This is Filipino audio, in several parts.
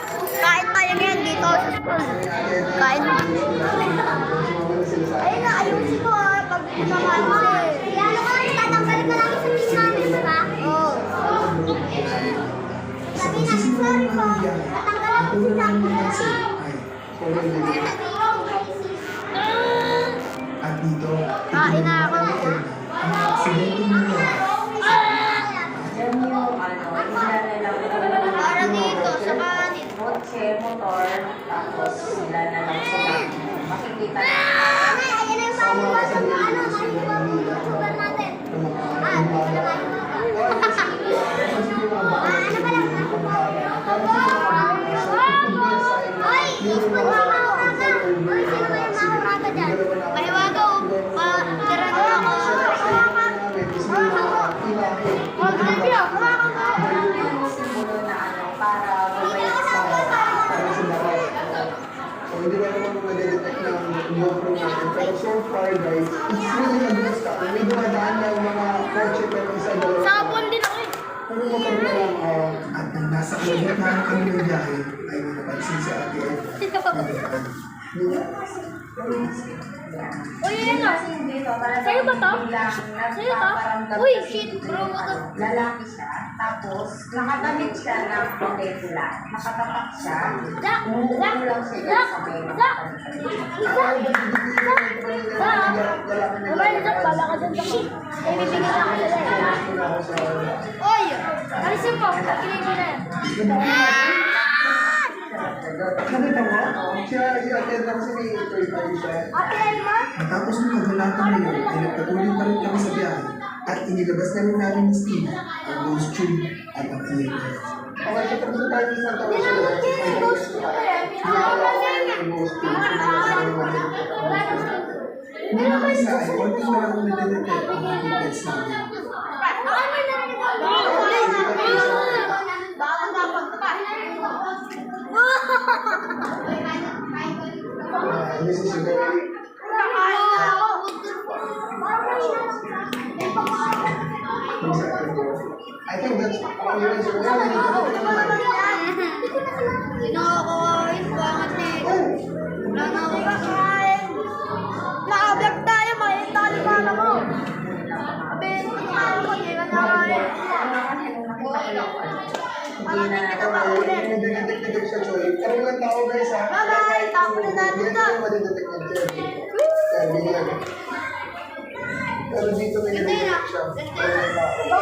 Kain tayo ngayon dito sa school. Kain. Ayun na, ayusin ko pag kumakaan ko ano ka lang, tatanggalin ka lang sa team namin, diba? Oo. Sabi na, sorry po. Tatanggalan ko sila. At dito, Kain na ako. aksidente nyo. Para dito, sa kanin. Kotse, motor, tapos sila na lang sila. Makikita na. Ay, ayan na yung mga sa mga ano, mga YouTuber natin. Ah, dito na nga yung Oy, ipon mo mahuraga. Oy, sino ba yung mahuraga dyan? Mahiwaga o, tira na ako. Huwag na siya, hawakan ka. Simulo na ano, para bumalik sa So, hindi na naman nade-detect ng GoPro natin. Pero so far, guys, it's really mabilis ka. May dumadaan ng mga kotse pero isa dalawa. Sabon din ako eh. Pero magkaroon na lang, at nang nasa ulit na kami ng biyahe, ay may napansin sa atin. Uy, yun na. Sa'yo ba to? Sa'yo to? Uy, shit, bro. lalaki siya, tapos nakadamit siya ng puti pula. Nakatapak siya. Umuulan lang siya sa may Oy, alisin mo. Kinin mo na yan. Nakita mo? Siya, i-attend ako sa may third party siya. Ate Elma? Matapos ng kagulatan na yun, ay nagpatuloy pa rin kami sa biyahe at inilabas na rin namin ni Steve ang ghost tube at ang earphone. Okay, tapos na tayo sa taon siya. Nung mga isa ay konti na lang nade-detect ang mga tickets namin. This is a very I think that's all you guys Nakakawain banget eh. Wala na ako kakain. Naka-vlog tayo, may tali pa na mo. Sabihin ko tayo ko, hindi ka nakain. Karong lang tao guys ha. Bye-bye! Tapos na natin Hindi to. ko madidetect ng dyan. Kaya bigyan. Pero dito may nadidetect siya.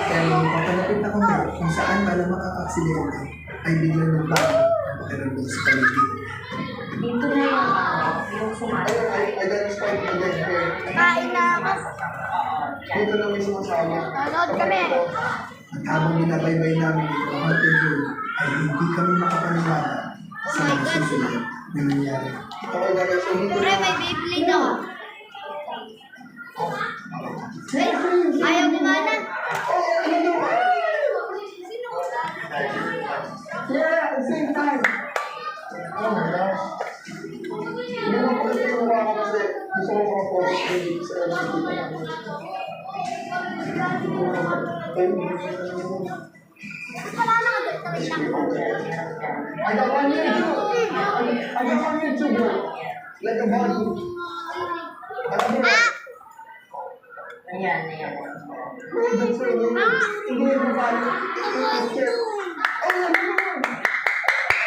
Kaya nung papalapit na kami kung saan pala makaka-aksidente ay biglang nagbago ang pakiramdam sa paligid. Dito na yung sumali. Ayun, I got spike again here. Kain na ako. Dito na may sumasama. Nanood kami. At habang binabaybay namin ito ang haunted room, ay hindi kami makapaniwala sa mga susunod na nangyari. Okay guys, so dito Pre, may Beyblade ako. Ayaw kumanan. yeah, at the same time. Oh my gosh. Hindi mo pala tinuwa ako kasi gusto ko makapokus dito sa Wala na agad kami lang. I got one here too. I got one here too, bro. Like a body. Ayan, ayan. That's right. Hindi mo body. It's here. Oh, no, no, no.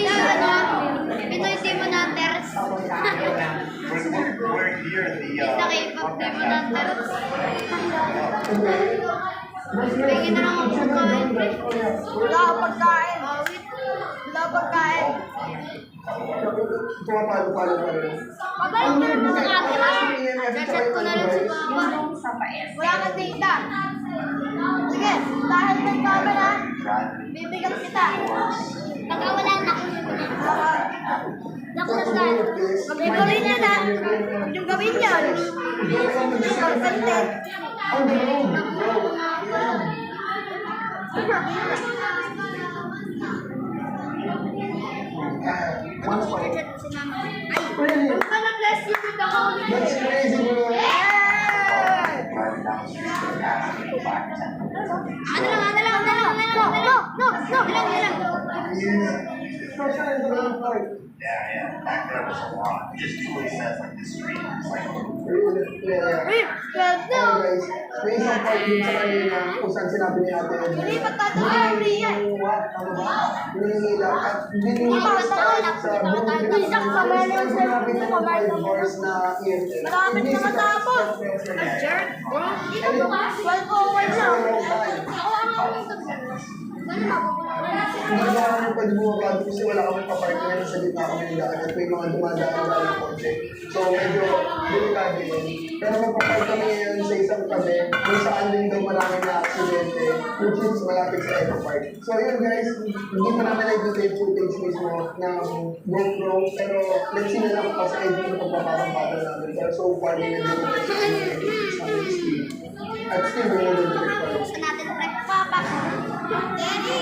Pinoy Demon Hunters. Isa K-pop Demon Hunters. Bigyan na lang ako pagkain. Wala akong pagkain. Wala akong pagkain. Palo pa rin. Mabalik na naman sa camera. Adjust ko na lang si Papa. Sa paes. Wala kang tinda. Sige, dahil may camera, bibigyan kita. Pagka wala na. Naku na. Mag-gawin yan ha. Huwag yung gawin yan. On the road, bro. Yan. Ano pa? Really? Bless you with the Holy That's crazy, bro. Yeah. Special in the road part. Yeah, back there was a lot. Just the way it says like the street. It's like, Yeah. Oh guys, may isang part din sa kanina kung saan sinabi ni ate Edna. Hindi pa tatawari yan. Ano ba? Hinihila at binilipas sa Malapit na EFL. na matapos. Jerk, bro. Dito mo ka. 12:01 lang. Hindi na kami pwede bumabado kasi wala kami kapark na sa gitna kami ng daan at may mga dumadaan ng kotse. So medyo delikado yun. Pero magpapark kami ngayon sa isang tabi kung saan din daw marami na aksidente which is malapit sa Eco Park. So yun guys, hindi pa namin nag-detail footage mismo ng GoPro pero let's see na lang pa sa edit ng pagpapakampatan namin. Pero so far may nag-detail sa amin screen. At still bumulong pa rin. Gusto natin nagpapa. Daddy!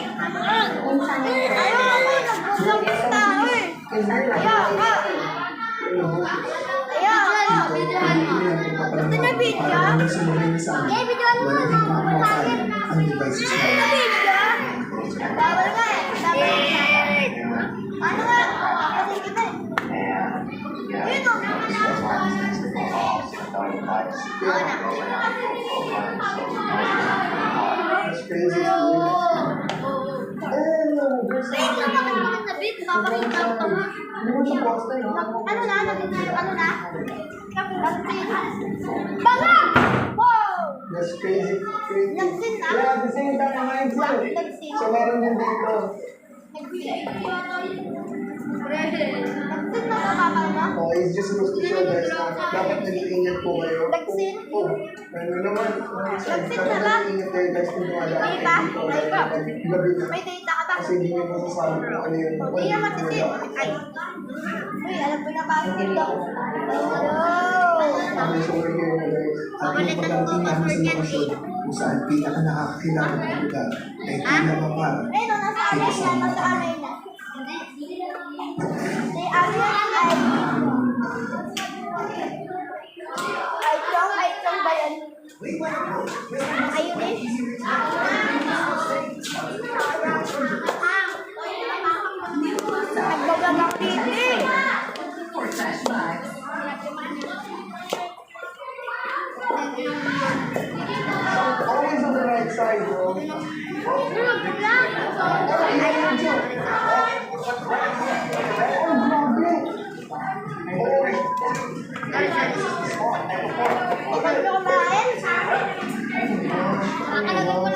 Kung saan yung Ayaw ako, nagbulang tao eh. Ayaw ka. Ayaw ka. Videohan mo. Gusto na video? Eh, videohan mo. Ang devices Gusto na video? Bawal ka eh. Ano nga? Kasi kita eh. Yun o. Oo na. That's crazy. Wait lang, bakit naman na bit? Papakita ko nga. Hindi mo siya poster, no? Ano na? Ano na? Banga! Wow! That's crazy. Crazy. Nagsin na? Yeah, at the same time, naman siya. Nagsin. So, meron din dito. Nagsin na kapapal mo? Oh, it's just supposed to show guys na dapat nag-iingat po kayo. Nagsin? Oh, ano naman? Nagsin Dapat na ba? nag-iingat kayo guys kung dumadaan May kayo ba? dito. May ba? Gabi na. May data ka ba? Kasi hindi nyo masasabi kung ano yun. Hindi naman kasi. Ay. Uy, alam ko na bakit ito. Okay, so we're here na guys. At yung pagdating namin sa lokasyon, kung saan pinaka nakakakilala ng lugar ay tila mapar. Eh, no, nasa amin na. Nasa amin na. Si amin ay chong ba yan? Ayun eh. Nagbablog ang TV. Always on the right side, bro. Ayun siya. Ikaw nyo kumain? Nakakalagay ko na.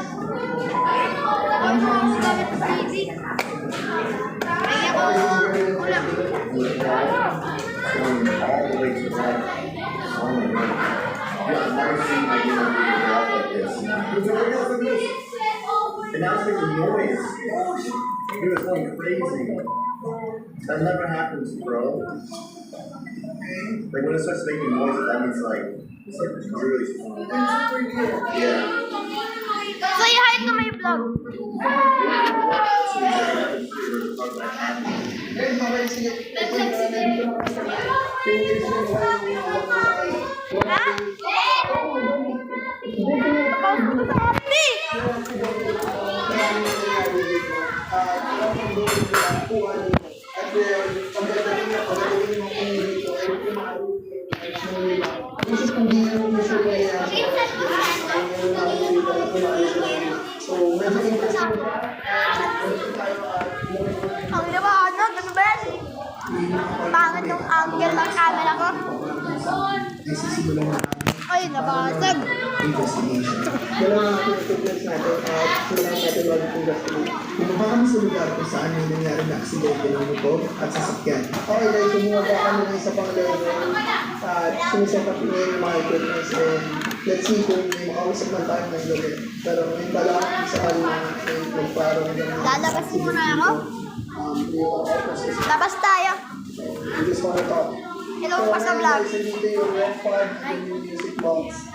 Ako mo ako gamit sa TV. Ay ako ulam. and now it's making noise. He was going crazy. That never happens, bro. Like when it starts making noise, that means like it's really strong. Yeah. Say hi to my vlog. Guys, okay, sige. Ha? Kapag ko sa happy. So, medyo interesting. Ang diba ano? Ano ba yan? Pangit yung angle ng camera ko. Ay, sisimulan na namin Ay, nabasag. investigation. Dalawa ang pinag-focus natin at simulan natin mag-investigate. Bumaba kami sa lugar kung saan may nangyari na aksidente ng motor at sasakyan. Okay guys, bumaba kami ng isa pang level at siniset up ngayon yung mga equipments and let's see kung may makausap na tayo ng gabi. Pero ngayon pala, isa ka lang magparang ganun. Lalabas muna ako. Labas tayo. I just wanna talk. Hello pa sa vlog. Kasi dito yung red pod, yung music box.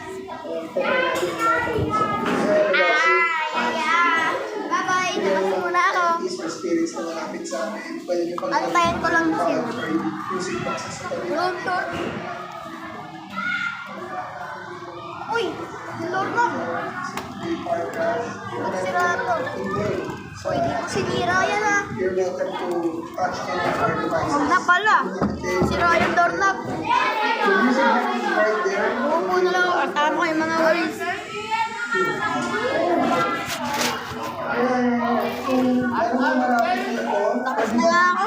Pwede natin yung mga pag-usap. Bye-bye. Labas muna ako. Easter spirits na malapit sa amin. Pwede nyo pang Antayin ko lang sila. music box sa tabi. Lord. Uy! Si Lord lang. Sira to. Uy, di ko sinira yan ah. You're welcome to touch any of our devices. Huwag na pala. Sira yung doorknob. Right there. Uupo na lang ako. Kasama ko yung mga walis. Tapos na lang ako.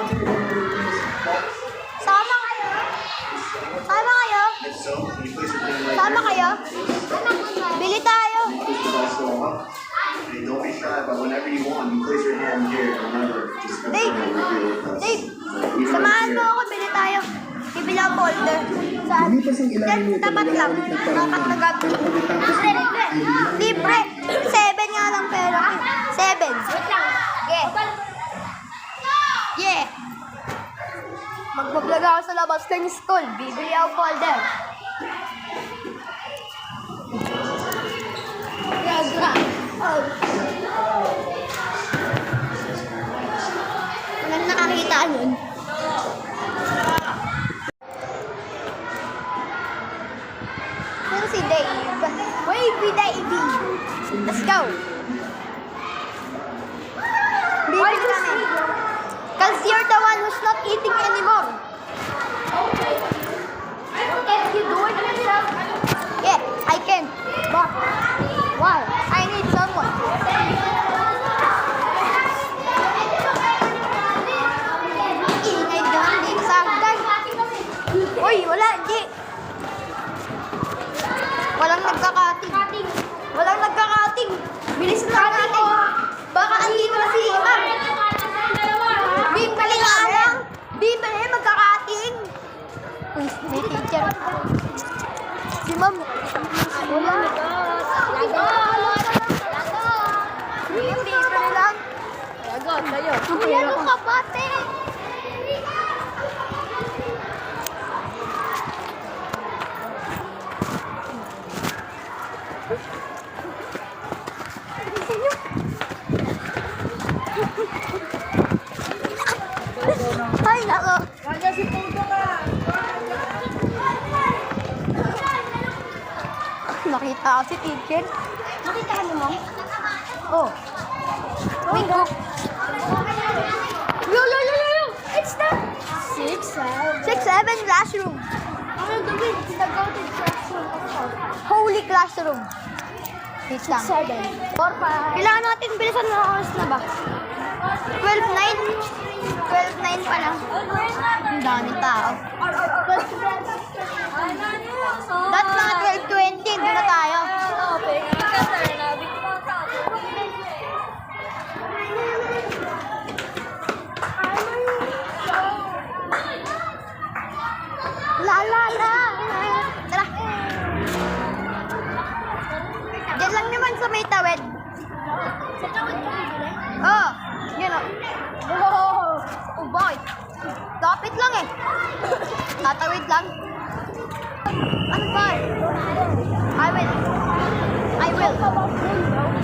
Sama kayo? Sama kayo? So, can you place your thing right Sama kayo? Bili tayo. also up? And don't be shy, but whenever you want, you place your hand here. Remember, just come Dave! and reveal with us. Dave! Even Samahan right mo here. ako. Bili tayo. Bibili ang folder. Saan? Lipas ang ilang minuto, Tapat lang. Tapat na gabi. Libre. 7 nga lang pero. 7. Wait lang. Yeah. Yeah. Magbablog ako sa labas ng school. Bibili ako folder. Gaga. Oh. Walang nakakita nun. Pero si Dave. Wavy Davey. Let's go. Bibili kami. Because you're the one who's not eating anymore. Can you do it yourself? Yeah, I can. But why? I need someone. Ingay doon, di sagdan. Uy, wala, di. Walang nagkakating. Walang nagkakating. Bilis na natin. Baka andito na si Imam. Bibili nga lang. Bibili, magkakating. Uy, may teacher. Si Ma'am. Wala. Bibili lang. Lagot, tayo. Kuya, ano ka pate? Ay, nako. Wala si Puto ka. Nakita ako si teacher. Nakita ka mo? Oh. Bingo. Yo. It's the 6-7 classroom. Ano gawin? The golden classroom. Holy classroom. 6-7. Kailangan natin bilisan ng oras na ba? 12-9. 12-9 pa lang. Ang dami tao. That's mga 12-20. Doon na tayo. La. Tara. Diyan lang naman sa may tawid. Sa tawid ka bibili? Oo. Yun o. Oh boy. Lapit lang eh. Tatawid lang. Ano ba? I will.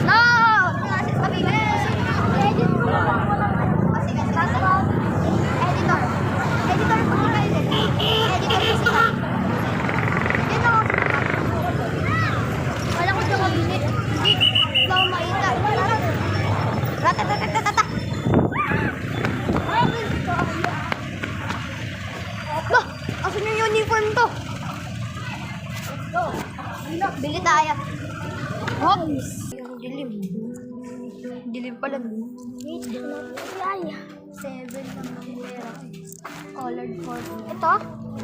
No! Sabi mo. Edit ko lang. Sige, editor. Editor ko na kayo. Editor ko sila. Yan o. Wala ko siya mabilit. Hindi. Wala ko makita. Ratatatata. Loh, asan yung uniform to? Bili tayo. Hops! Yung dilim. Dilim pala. 7 lang ang pera. Colored form. Ito?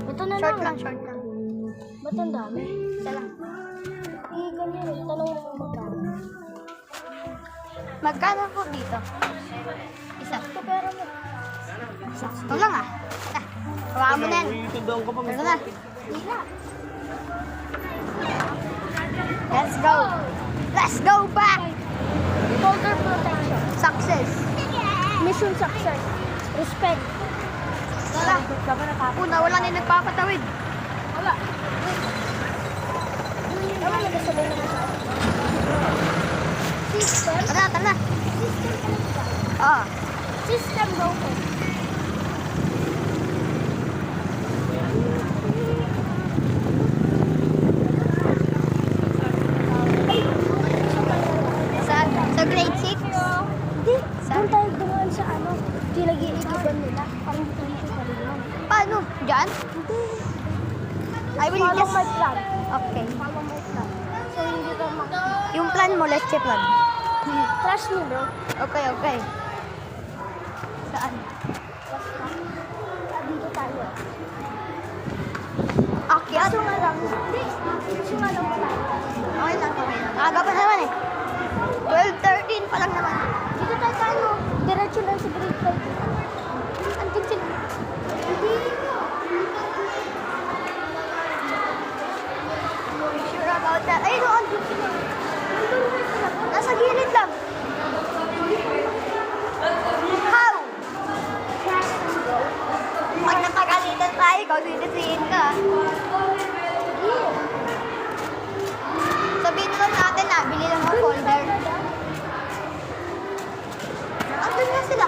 Ito na short lang. Ba't ang dami? Isa lang. Ganyan. Tanong mo magkano. Magkano po dito? Isa. Ito pera mo. Sakto lang ah. Hawakan mo na yan. Ito na. Let's go back. Folder protection. Success. Mission success. Respect. Wala. Una, wala na yung nagpapatawid. Wala. Wala nagkasabay naman siya. System? Tala. System talaga. Ah. System broken. Sa grade 6? Hindi. Doon tayo dumaan sa ano. Di lagi ikiban nila. Parang dito pa rin yun. Paano? Diyan? Hindi. I will Follow just... my plan. Okay. Follow my plan. So, hindi ka Yung plan mo, let's check plan. Trust me, bro. Okay. Saan? Dito tayo. Akyat? Kaso nga lang. Hindi. Kaso nga lang tayo. Okay lang. Aga pa naman eh. 12:13 pa lang naman. Dito tayo. Diretso lang sa grade 5. Antik sila. Hindi. Sure about that. Ay, no, andun sila. Nasa gilid lang. How? Pag napagalitan tayo, ikaw sisisihin ka. Sabihin naman natin na, bili lang ng folder. Andun na sila.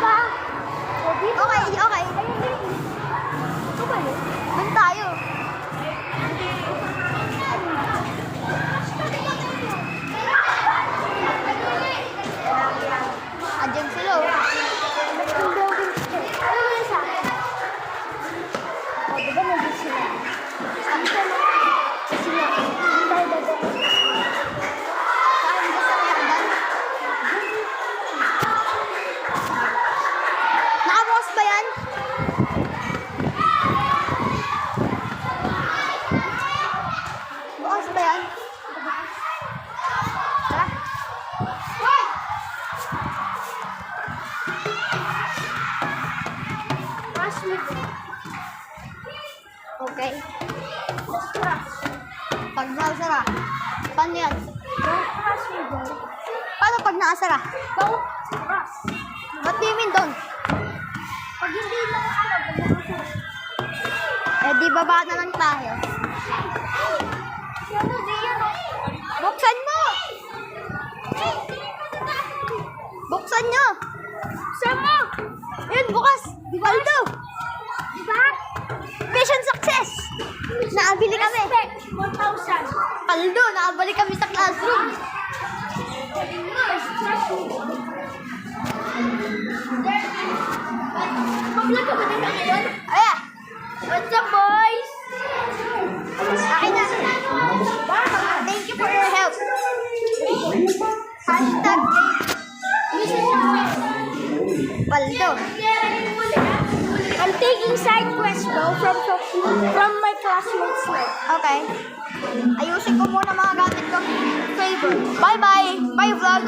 Pa. O, dito. Okay. Ito ba yun? Doon tayo. Andiyan sila oh. Yung building check. Ano yun sa akin? O, di ba nandun sila? Saan ka na? Kasi nga, hindi tayo dadaan. Saan ba sa Merdan? Nakabukas ba yan? Bukas ba yan? Tara. Trust me, bro. Okay. Just trust. Pag nakasara. Paano yan? Don't trust me, bro. Paano pag nakasara? Don't trust. What do you mean doon? Pag hindi mo pag nakasuot. Eh di baba na lang tayo. Ano, di yan, oh. Buksan mo! Buksan nyo! Sama! Yun, bukas! Paldo! Diba? Mission success! Nakabili kami! Respect, 1,000. Paldo! Nakabalik kami sa classroom! Mag-vlog ka ba din ngayon? Ayan! What's up, boys? Akin na! Thank you for your help! Hashtag Mission success. Paldo! I'm taking side quest, bro, from my classmates now. Okay. Ayusin ko muna mga gamit ko. Favor. Bye-bye! Bye, vlog!